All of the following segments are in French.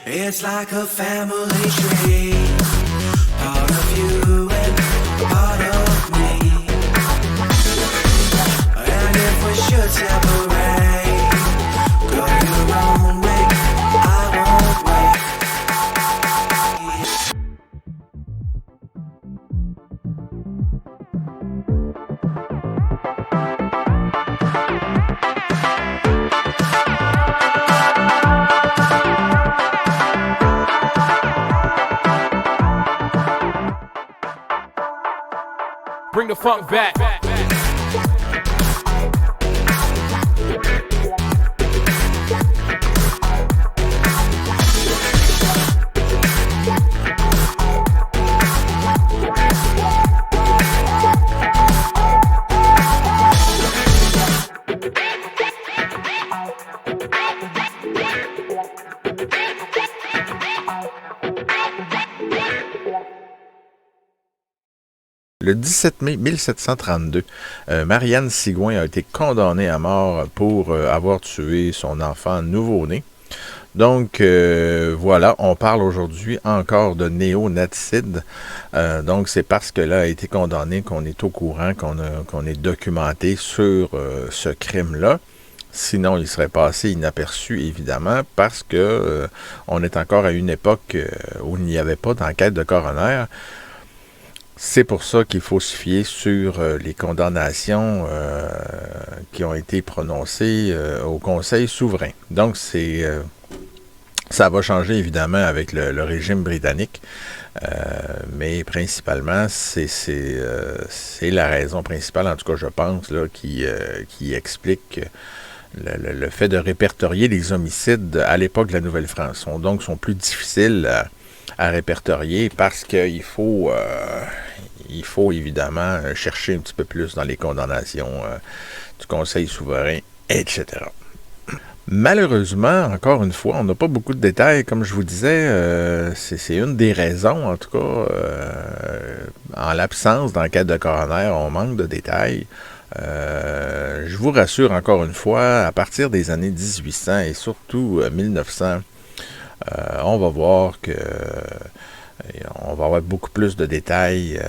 It's like a family tree, part of you and part of me. And if we should separate, go your own way, I won't wait. Bring the funk back. Le 17 mai 1732, Marianne Sigouin a été condamnée à mort pour avoir tué son enfant nouveau-né. Donc, voilà, on parle aujourd'hui encore de néonaticide. Donc, c'est parce que là a été condamné qu'on est au courant, qu'on est documenté sur ce crime-là. Sinon, il serait passé inaperçu, évidemment, parce que on est encore à une époque où il n'y avait pas d'enquête de coroner. C'est pour ça qu'il faut se fier sur les condamnations qui ont été prononcées au Conseil souverain. Donc, ça va changer évidemment avec le régime britannique, mais principalement, c'est la raison principale, en tout cas je pense, là, qui explique le fait de répertorier les homicides à l'époque de la Nouvelle-France. Donc, sont plus difficiles à répertorier parce qu'il faut évidemment chercher un petit peu plus dans les condamnations du Conseil souverain, etc. Malheureusement, encore une fois, on n'a pas beaucoup de détails. Comme je vous disais, c'est une des raisons, en tout cas, en l'absence d'enquête de coroner, on manque de détails. Je vous rassure encore une fois, à partir des années 1800 et surtout 1900, on va voir que on va avoir beaucoup plus de détails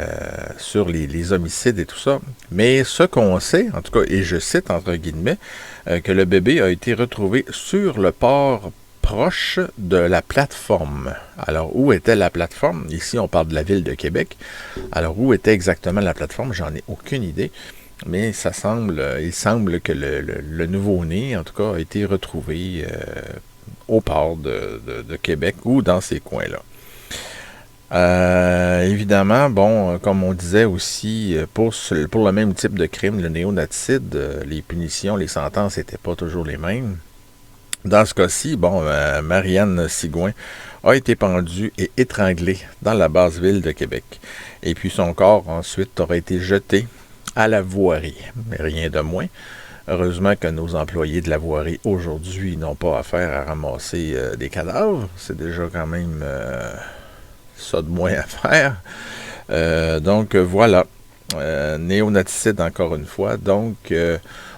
sur les homicides et tout ça. Mais ce qu'on sait, en tout cas, et je cite entre guillemets, que le bébé a été retrouvé sur le port proche de la plateforme. Alors, où était la plateforme? Ici, on parle de la ville de Québec. Alors, où était exactement la plateforme? J'en ai aucune idée. Mais il semble que le nouveau-né, en tout cas, a été retrouvé au port de Québec ou dans ces coins-là. Évidemment, bon, comme on disait aussi, pour le même type de crime, le néonaticide, les punitions, les sentences n'étaient pas toujours les mêmes. Dans ce cas-ci, bon, Marianne Sigouin a été pendue et étranglée dans la basse ville de Québec. Et puis son corps, ensuite, aurait été jeté à la voirie, mais rien de moins. Heureusement que nos employés de la voirie aujourd'hui n'ont pas affaire à ramasser des cadavres. C'est déjà quand même ça de moins à faire. Donc voilà, néonaticide encore une fois. Donc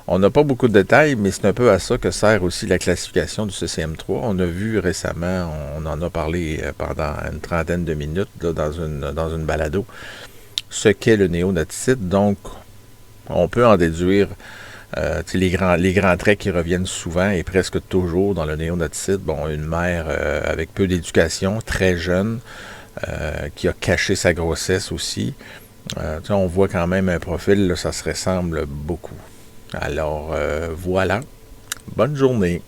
on n'a pas beaucoup de détails, mais c'est un peu à ça que sert aussi la classification du CCM3. On a vu récemment, on en a parlé pendant une trentaine de minutes là, dans une balado, ce qu'est le néonaticide. Donc on peut en déduire les grands traits qui reviennent souvent et presque toujours dans le néonaticide. Bon, une mère avec peu d'éducation, très jeune, qui a caché sa grossesse aussi. On voit quand même un profil, là, ça se ressemble beaucoup. Alors, voilà. Bonne journée.